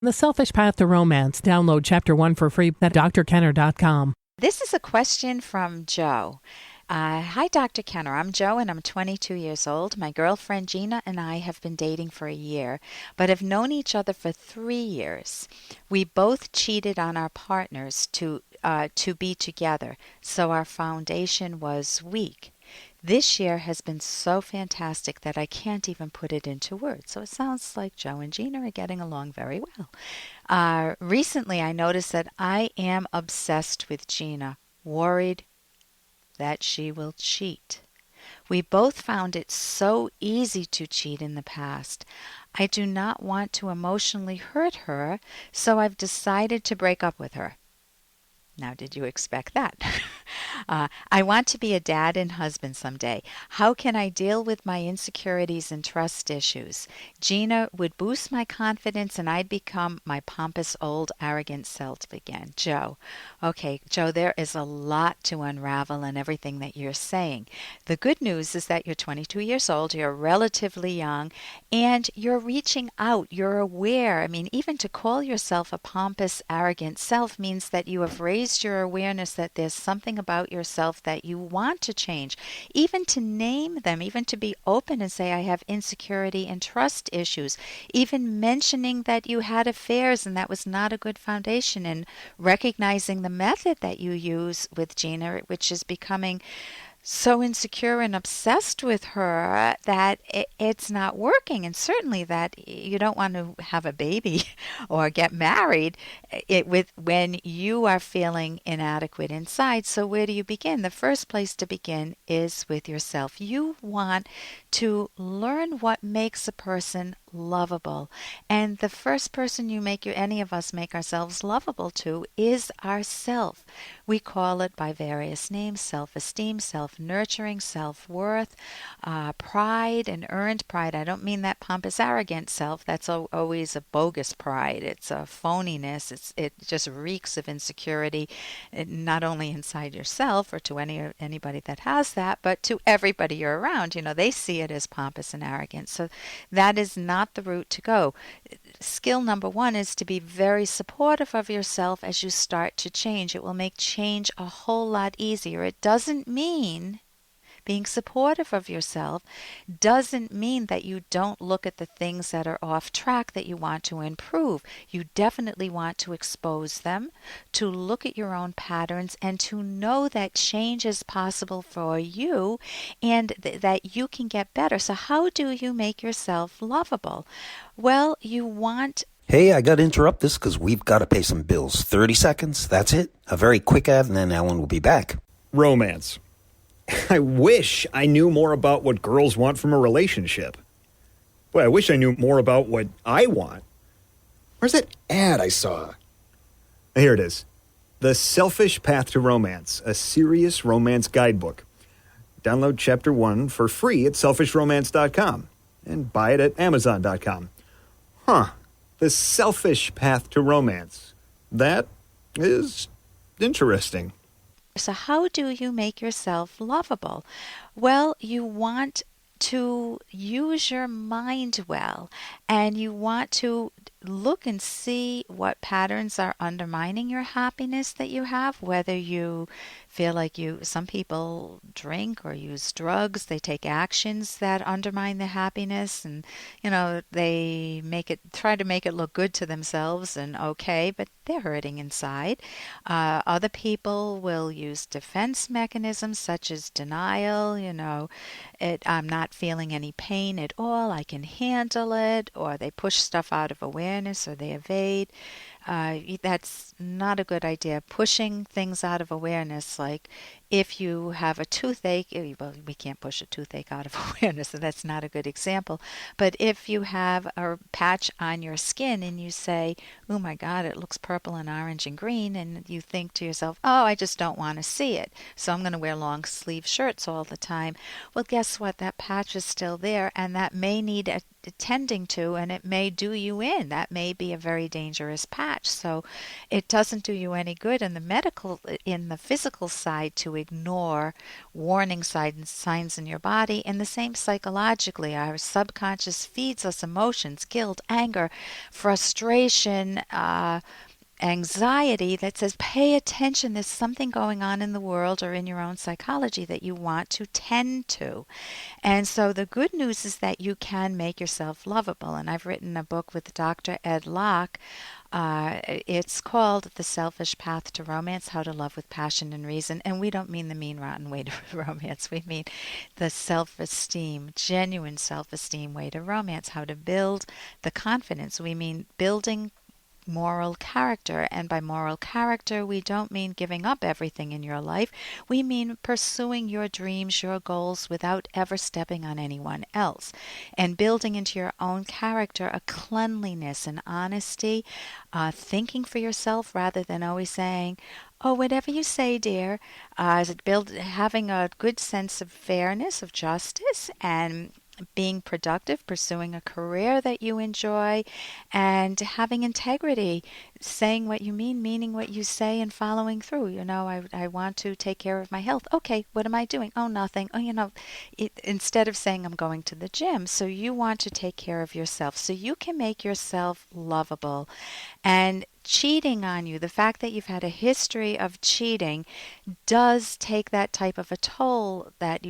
The Selfish Path to Romance. Download Chapter 1 for free at drkenner.com. This is a question from Joe. Hi, Dr. Kenner. I'm Joe, and I'm 22 years old. My girlfriend Gina and I have been dating for a year, but have known each other for 3 years. We both cheated on our partners to be together, so our foundation was weak. This year has been so fantastic that I can't even put it into words. So it sounds like Joe and Gina are getting along very well. Recently, I noticed that I am obsessed with Gina, worried that she will cheat. We both found it so easy to cheat in the past. I do not want to emotionally hurt her, so I've decided to break up with her. Now, did you expect that? I want to be a dad and husband someday. How can I deal with my insecurities and trust issues? Gina would boost my confidence and I'd become my pompous, old, arrogant self again. Joe. Okay, Joe, there is a lot to unravel in everything that you're saying. The good news is that you're 22 years old, you're relatively young, and you're reaching out. You're aware. I mean, even to call yourself a pompous, arrogant self means that you have raised your awareness that there's something about yourself that you want to change. Even to name them, even to be open and say, I have insecurity and trust issues. Even mentioning that you had affairs and that was not a good foundation, and recognizing the method that you use with Gina, which is becoming so insecure and obsessed with her that it's not working, and certainly that you don't want to have a baby or get married when you are feeling inadequate inside. So where do you begin? The first place to begin is with yourself. You want to learn what makes a person lovable, and the first person any of us make ourselves lovable to is ourself. We call it by various names: self-esteem, self-nurturing, self-worth, pride, and earned pride. I don't mean that pompous, arrogant self. That's always a bogus pride. It's a phoniness. It just reeks of insecurity, not only inside yourself or to anybody that has that, but to everybody you're around. They see it as pompous and arrogant. So that is not the route to go. Skill number 1 is to be very supportive of yourself as you start to change. It will make change a whole lot easier. It doesn't mean being supportive of yourself doesn't mean that you don't look at the things that are off track that you want to improve. You definitely want to expose them, to look at your own patterns, and to know that change is possible for you and that you can get better. So how do you make yourself lovable? Well, you want... Hey, I got to interrupt this because we've got to pay some bills. 30 seconds, that's it. A very quick ad, and then Ellen will be back. Romance. I wish I knew more about what girls want from a relationship. Boy, I wish I knew more about what I want. Where's that ad I saw? Here it is. The Selfish Path to Romance, a serious romance guidebook. Download Chapter 1 for free at selfishromance.com and buy it at amazon.com. The Selfish Path to Romance. That is interesting. So how do you make yourself lovable? Well, you want to use your mind well, and you want to look and see what patterns are undermining your happiness that you have, whether you feel like some people drink or use drugs, they take actions that undermine their happiness, and they try to make it look good to themselves and okay, but they're hurting inside. Other people will use defense mechanisms such as denial. I'm not feeling any pain at all, I can handle it, or they push stuff out of awareness, or they evade. That's not a good idea. Pushing things out of awareness, like if you have a toothache, well, we can't push a toothache out of awareness, so that's not a good example. But if you have a patch on your skin and you say, oh my God, it looks purple and orange and green, and you think to yourself, oh, I just don't want to see it, so I'm going to wear long sleeve shirts all the time. Well, guess what? That patch is still there, and that may need attending to, and it may do you in. That may be a very dangerous patch. So it doesn't do you any good in the physical side to ignore warning signs in your body. And the same psychologically. Our subconscious feeds us emotions, guilt, anger, frustration, anxiety that says, pay attention, there's something going on in the world or in your own psychology that you want to tend to. And so the good news is that you can make yourself lovable. And I've written a book with Dr. Ed Locke. It's called The Selfish Path to Romance, How to Love with Passion and Reason. And we don't mean the mean, rotten way to romance. We mean the self-esteem, genuine self-esteem way to romance, how to build the confidence. We mean building moral character. And by moral character, we don't mean giving up everything in your life. We mean pursuing your dreams, your goals, without ever stepping on anyone else. And building into your own character a cleanliness and honesty, thinking for yourself rather than always saying, oh, whatever you say, dear. Having a good sense of fairness, of justice, and being productive, pursuing a career that you enjoy, and having integrity, saying what you mean, meaning what you say, and following through. I want to take care of my health. Okay, what am I doing? Oh, nothing. Oh, instead of saying I'm going to the gym. So you want to take care of yourself so you can make yourself lovable. And cheating on you, the fact that you've had a history of cheating does take that type of a toll that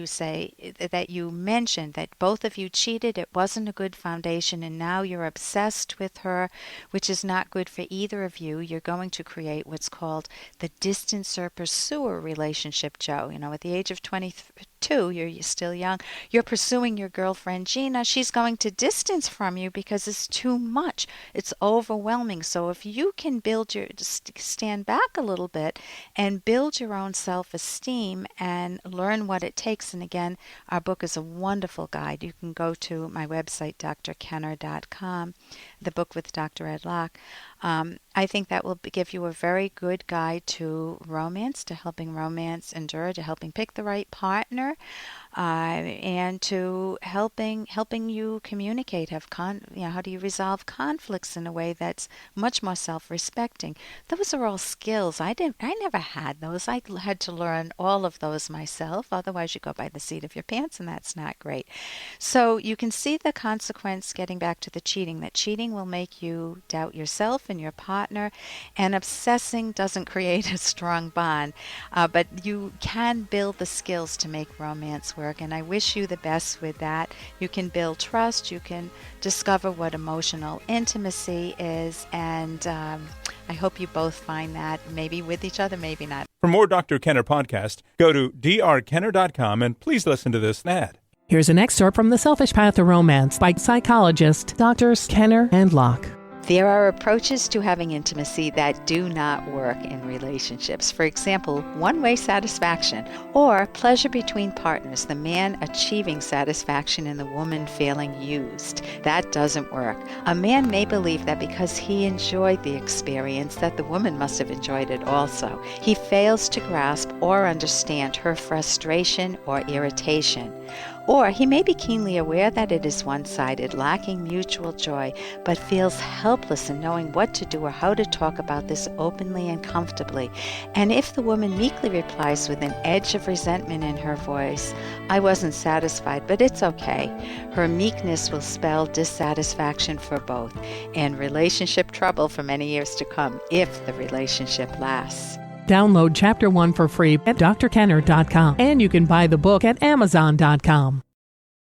you mentioned, that both of you cheated, it wasn't a good foundation, and now you're obsessed with her, which is not good for either of you. You're going to create what's called the distancer pursuer relationship, Joe. At the age of 22, you're still young, you're pursuing your girlfriend Gina. She's going to distance from you because it's too much. It's overwhelming. So if you can stand back a little bit and build your own self-esteem and learn what it takes. And again, our book is a wonderful guide. You can go to my website, drkenner.com, the book with Dr. Ed Locke. I think that will give you a very good guide to romance, to helping romance endure, to helping pick the right partner, and to helping you communicate. How do you resolve conflicts in a way that's much more self-respecting? Those are all skills. I never had those. I had to learn all of those myself. Otherwise, you go by the seat of your pants, and that's not great. So you can see the consequence. Getting back to the cheating, that cheating will make you doubt yourself and your partner, and obsessing doesn't create a strong bond, but you can build the skills to make romance work, and I wish you the best with that. You can build trust, you can discover what emotional intimacy is, and I hope you both find that, maybe with each other, maybe not. For more Dr. Kenner podcast, go to drkenner.com and please listen to this ad. Here's an excerpt from The Selfish Path to Romance by psychologists Drs. Kenner and Locke. There are approaches to having intimacy that do not work in relationships. For example, one-way satisfaction or pleasure between partners, the man achieving satisfaction and the woman feeling used. That doesn't work. A man may believe that because he enjoyed the experience that the woman must have enjoyed it also. He fails to grasp or understand her frustration or irritation. Or he may be keenly aware that it is one-sided, lacking mutual joy, but feels helpless in knowing what to do or how to talk about this openly and comfortably. And if the woman meekly replies with an edge of resentment in her voice, I wasn't satisfied, but it's okay, her meekness will spell dissatisfaction for both and relationship trouble for many years to come if the relationship lasts. Download Chapter 1 for free at drkenner.com, and you can buy the book at amazon.com.